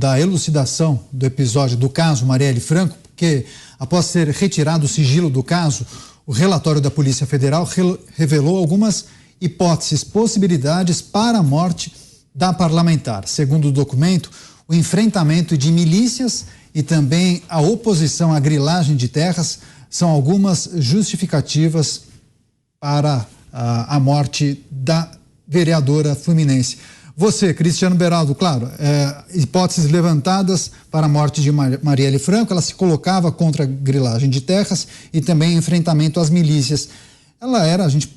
da elucidação do episódio do caso Marielle Franco, porque após ser retirado o sigilo do caso, o relatório da Polícia Federal revelou algumas hipóteses, possibilidades para a morte da parlamentar. Segundo o documento, o enfrentamento de milícias e também a oposição à grilagem de terras são algumas justificativas para a morte da vereadora fluminense. Você, Cristiano Beraldo, claro, hipóteses levantadas para a morte de Marielle Franco, ela se colocava contra a grilagem de terras e também enfrentamento às milícias. Ela era, a gente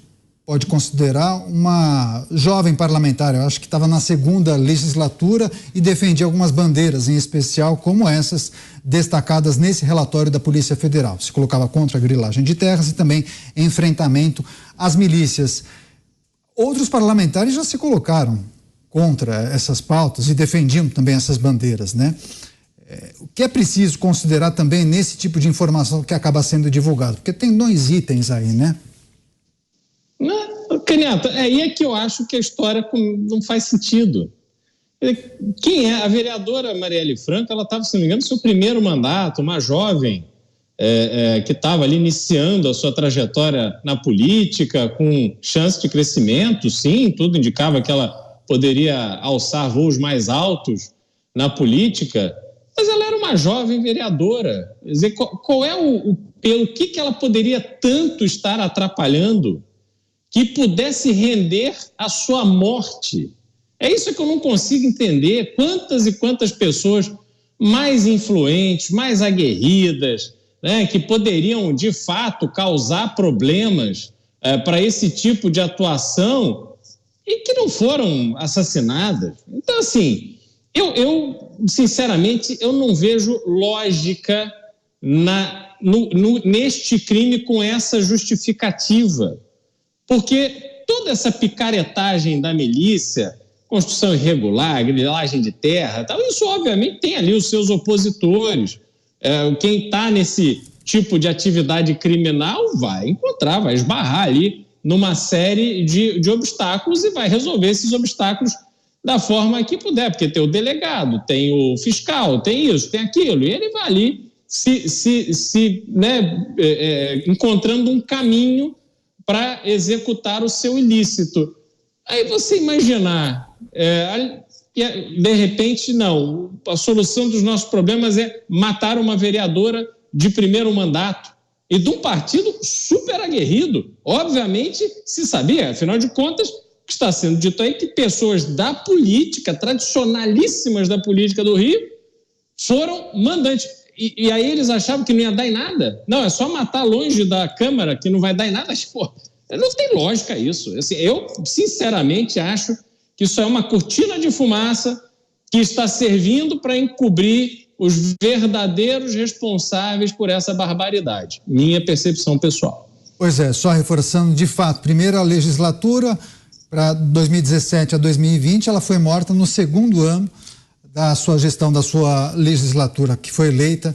pode considerar, uma jovem parlamentar, eu acho que estava na segunda legislatura e defendia algumas bandeiras, em especial como essas destacadas nesse relatório da Polícia Federal. Se colocava contra a grilagem de terras e também enfrentamento às milícias. Outros parlamentares já se colocaram contra essas pautas e defendiam também essas bandeiras, né? O que é preciso considerar também nesse tipo de informação que acaba sendo divulgado? Porque tem 2 itens aí, né? Caneta, aí é que eu acho que a história não faz sentido. Quem é? A vereadora Marielle Franco, ela estava, se não me engano, no seu primeiro mandato, uma jovem que estava ali iniciando a sua trajetória na política, com chance de crescimento, sim, tudo indicava que ela poderia alçar voos mais altos na política, mas ela era uma jovem vereadora. Quer dizer, qual é o que ela poderia tanto estar atrapalhando que pudesse render a sua morte? É isso que eu não consigo entender. Quantas e quantas pessoas mais influentes, mais aguerridas, né, que poderiam, de fato, causar problemas para esse tipo de atuação e que não foram assassinadas. Então, assim, eu sinceramente, eu não vejo lógica neste crime com essa justificativa. Porque toda essa picaretagem da milícia, construção irregular, grilagem de terra, tal, isso obviamente tem ali os seus opositores. Quem está nesse tipo de atividade criminal vai encontrar, vai esbarrar ali numa série de obstáculos e vai resolver esses obstáculos da forma que puder, porque tem o delegado, tem o fiscal, tem isso, tem aquilo, e ele vai ali encontrando um caminho para executar o seu ilícito. Aí você imaginar, de repente, não, a solução dos nossos problemas é matar uma vereadora de primeiro mandato e de um partido super aguerrido. Obviamente se sabia, afinal de contas, o que está sendo dito aí que pessoas da política, tradicionalíssimas da política do Rio, foram mandantes. E aí eles achavam que não ia dar em nada. Não, é só matar longe da Câmara que não vai dar em nada. Pô, não tem lógica isso. Assim, eu, sinceramente, acho que isso é uma cortina de fumaça que está servindo para encobrir os verdadeiros responsáveis por essa barbaridade. Minha percepção pessoal. Pois é, só reforçando, de fato, primeira legislatura, para 2017 a 2020, ela foi morta no segundo ano da sua gestão, da sua legislatura, que foi eleita,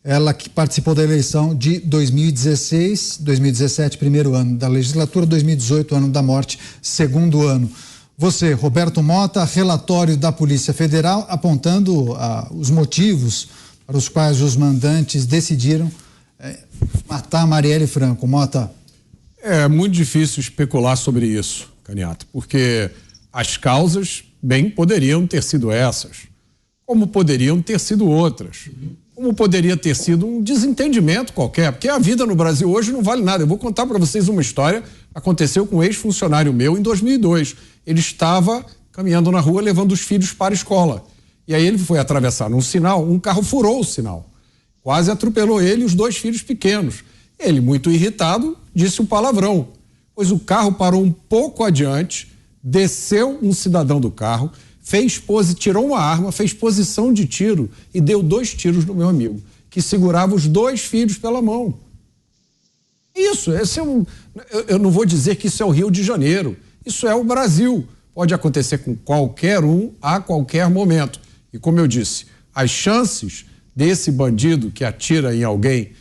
ela que participou da eleição de 2016, 2017, primeiro ano da legislatura, 2018, ano da morte, segundo ano. Você, Roberto Mota, relatório da Polícia Federal, apontando os motivos para os quais os mandantes decidiram matar Marielle Franco. Mota. É muito difícil especular sobre isso, Caniato, porque as causas bem poderiam ter sido essas, como poderiam ter sido outras, como poderia ter sido um desentendimento qualquer, porque a vida no Brasil hoje não vale nada. Eu vou contar para vocês uma história, aconteceu com um ex-funcionário meu em 2002. Ele estava caminhando na rua levando os filhos para a escola. E aí ele foi atravessar num sinal, um carro furou o sinal. Quase atropelou ele e os 2 filhos pequenos. Ele, muito irritado, disse um palavrão, pois o carro parou um pouco adiante, desceu um cidadão do carro, tirou uma arma, fez posição de tiro e deu 2 tiros no meu amigo, que segurava os 2 filhos pela mão. Isso, eu não vou dizer que isso é o Rio de Janeiro, isso é o Brasil. Pode acontecer com qualquer um a qualquer momento. E como eu disse, as chances desse bandido que atira em alguém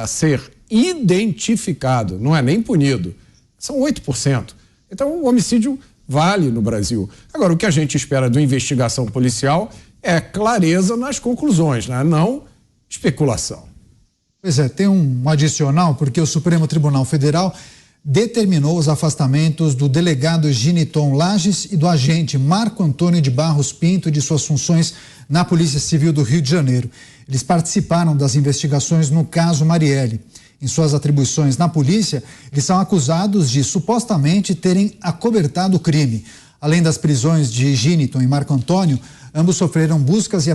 ser identificado, não é nem punido, são 8%. Então o homicídio vale no Brasil. Agora, o que a gente espera da investigação policial é clareza nas conclusões, né? Não especulação. Pois é, tem um adicional, porque o Supremo Tribunal Federal determinou os afastamentos do delegado Giniton Lages e do agente Marco Antônio de Barros Pinto de suas funções na Polícia Civil do Rio de Janeiro. Eles participaram das investigações no caso Marielle. Em suas atribuições na polícia, eles são acusados de supostamente terem acobertado o crime. Além das prisões de Giniton e Marco Antônio, ambos sofreram buscas e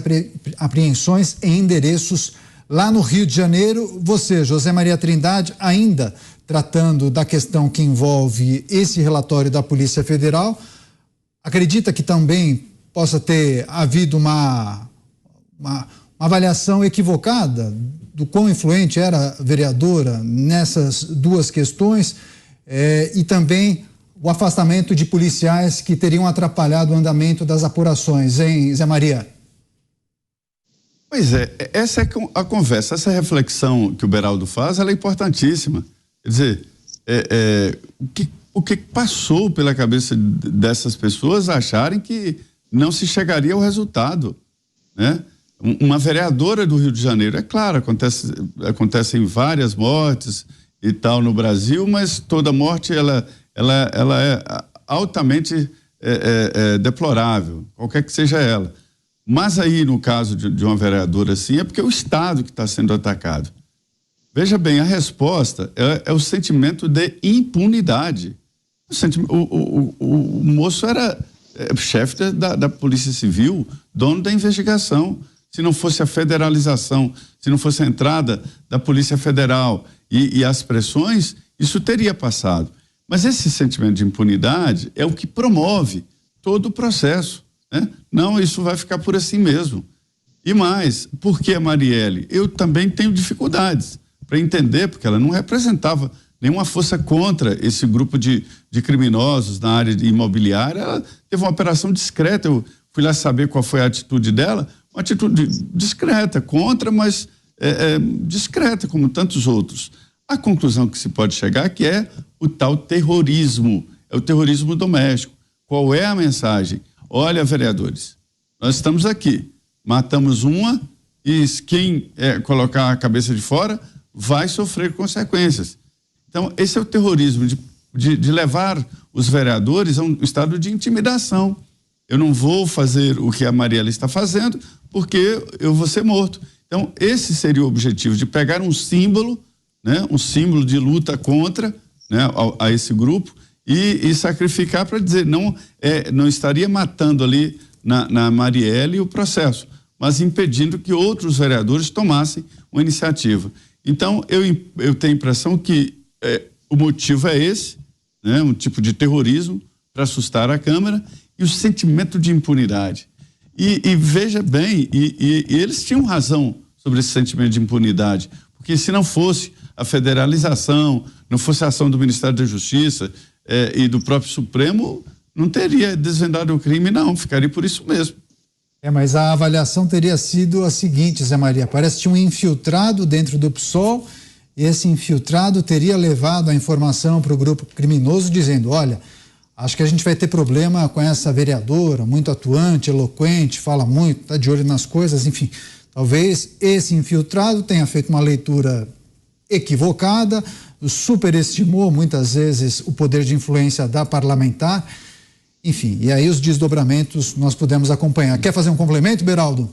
apreensões em endereços lá no Rio de Janeiro. Você, José Maria Trindade, ainda tratando da questão que envolve esse relatório da Polícia Federal, acredita que também possa ter havido uma avaliação equivocada do quão influente era a vereadora nessas duas questões e também o afastamento de policiais que teriam atrapalhado o andamento das apurações, hein, Zé Maria? Pois é, essa é a conversa, essa reflexão que o Beraldo faz, ela é importantíssima. Quer dizer, o que passou pela cabeça dessas pessoas acharem que não se chegaria ao resultado, né? Uma vereadora do Rio de Janeiro, é claro, acontecem várias mortes e tal no Brasil, mas toda morte ela é altamente deplorável, qualquer que seja ela. Mas aí, no caso de uma vereadora assim, é porque é o Estado que está sendo atacado. Veja bem, a resposta é o sentimento de impunidade. O moço era chefe da Polícia Civil, dono da investigação. Se não fosse a federalização, se não fosse a entrada da Polícia Federal e as pressões, isso teria passado. Mas esse sentimento de impunidade é o que promove todo o processo, né? Não, isso vai ficar por assim mesmo. E mais, por que a Marielle? Eu também tenho dificuldades para entender, porque ela não representava nenhuma força contra esse grupo de criminosos na área imobiliária. Ela teve uma operação discreta, eu fui lá saber qual foi a atitude dela, uma atitude discreta, contra, mas discreta, como tantos outros. A conclusão que se pode chegar que é o tal terrorismo, é o terrorismo doméstico. Qual é a mensagem? Olha, vereadores, nós estamos aqui, matamos uma e quem colocar a cabeça de fora vai sofrer consequências. Então, esse é o terrorismo de levar os vereadores a um estado de intimidação. Eu não vou fazer o que a Marielle está fazendo porque eu vou ser morto. Então, esse seria o objetivo, de pegar um símbolo, né, um símbolo de luta contra, né, a esse grupo e sacrificar para dizer, não estaria matando ali na Marielle o processo, mas impedindo que outros vereadores tomassem uma iniciativa. Então, eu tenho a impressão que o motivo é esse, né, um tipo de terrorismo para assustar a Câmara e o sentimento de impunidade. E veja bem, e eles tinham razão sobre esse sentimento de impunidade, porque se não fosse a federalização, não fosse a ação do Ministério da Justiça e do próprio Supremo, não teria desvendado o crime, não, ficaria por isso mesmo. Mas a avaliação teria sido a seguinte, Zé Maria, parece que tinha um infiltrado dentro do PSOL e esse infiltrado teria levado a informação para o grupo criminoso dizendo, olha, acho que a gente vai ter problema com essa vereadora, muito atuante, eloquente, fala muito, está de olho nas coisas, enfim. Talvez esse infiltrado tenha feito uma leitura equivocada, superestimou muitas vezes o poder de influência da parlamentar, enfim, e aí os desdobramentos nós pudemos acompanhar. Quer fazer um complemento, Beraldo?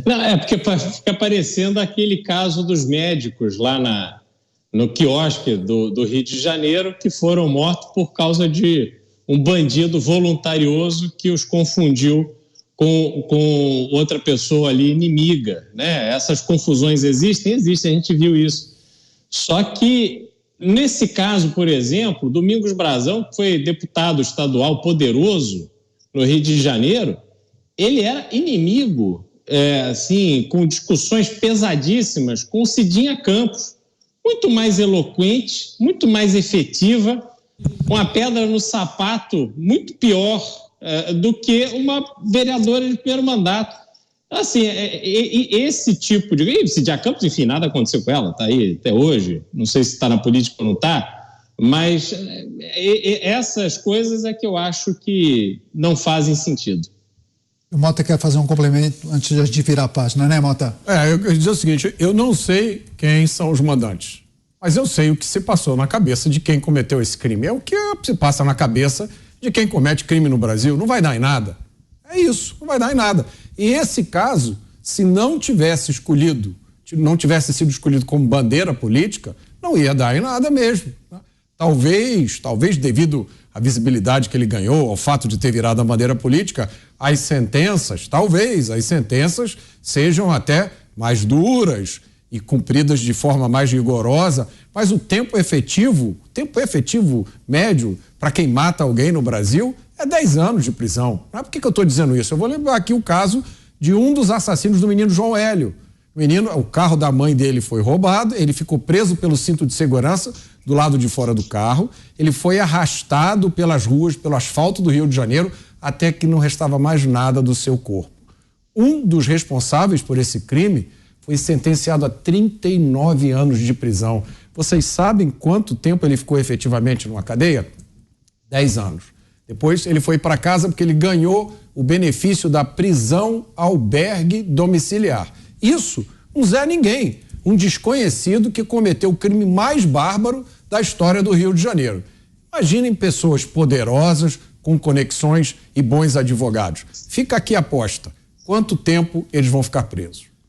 Não, porque fica parecendo aquele caso dos médicos lá no quiosque do Rio de Janeiro que foram mortos por causa de um bandido voluntarioso que os confundiu com outra pessoa ali inimiga, né? Essas confusões existem, a gente viu isso. Só que, nesse caso, por exemplo, Domingos Brazão, que foi deputado estadual poderoso no Rio de Janeiro, ele era inimigo, assim, com discussões pesadíssimas com Cidinha Campos, muito mais eloquente, muito mais efetiva, com a pedra no sapato muito pior do que uma vereadora de primeiro mandato. Assim, esse tipo de... E Cidinha Campos, enfim, nada aconteceu com ela, está aí até hoje, não sei se está na política ou não está, mas essas coisas é que eu acho que não fazem sentido. O Mota quer fazer um complemento antes de virar a página, né, Mota? Eu quero dizer o seguinte, eu não sei quem são os mandantes, mas eu sei o que se passou na cabeça de quem cometeu esse crime. É o que se passa na cabeça de quem comete crime no Brasil. Não vai dar em nada. É isso, não vai dar em nada. E esse caso, se não tivesse sido escolhido como bandeira política, não ia dar em nada mesmo. Né? Talvez devido à visibilidade que ele ganhou, ao fato de ter virado a bandeira política, as sentenças sejam até mais duras e cumpridas de forma mais rigorosa, mas o tempo efetivo médio para quem mata alguém no Brasil é 10 anos de prisão. Por que eu estou dizendo isso? Eu vou lembrar aqui o caso de um dos assassinos do menino João Hélio. O carro da mãe dele foi roubado, ele ficou preso pelo cinto de segurança do lado de fora do carro, ele foi arrastado pelas ruas, pelo asfalto do Rio de Janeiro, até que não restava mais nada do seu corpo. Um dos responsáveis por esse crime foi sentenciado a 39 anos de prisão. Vocês sabem quanto tempo ele ficou efetivamente numa cadeia? 10 anos. Depois ele foi para casa porque ele ganhou o benefício da prisão albergue domiciliar. Isso, um Zé Ninguém, um desconhecido que cometeu o crime mais bárbaro da história do Rio de Janeiro. Imaginem pessoas poderosas, com conexões e bons advogados. Fica aqui a aposta. Quanto tempo eles vão ficar presos?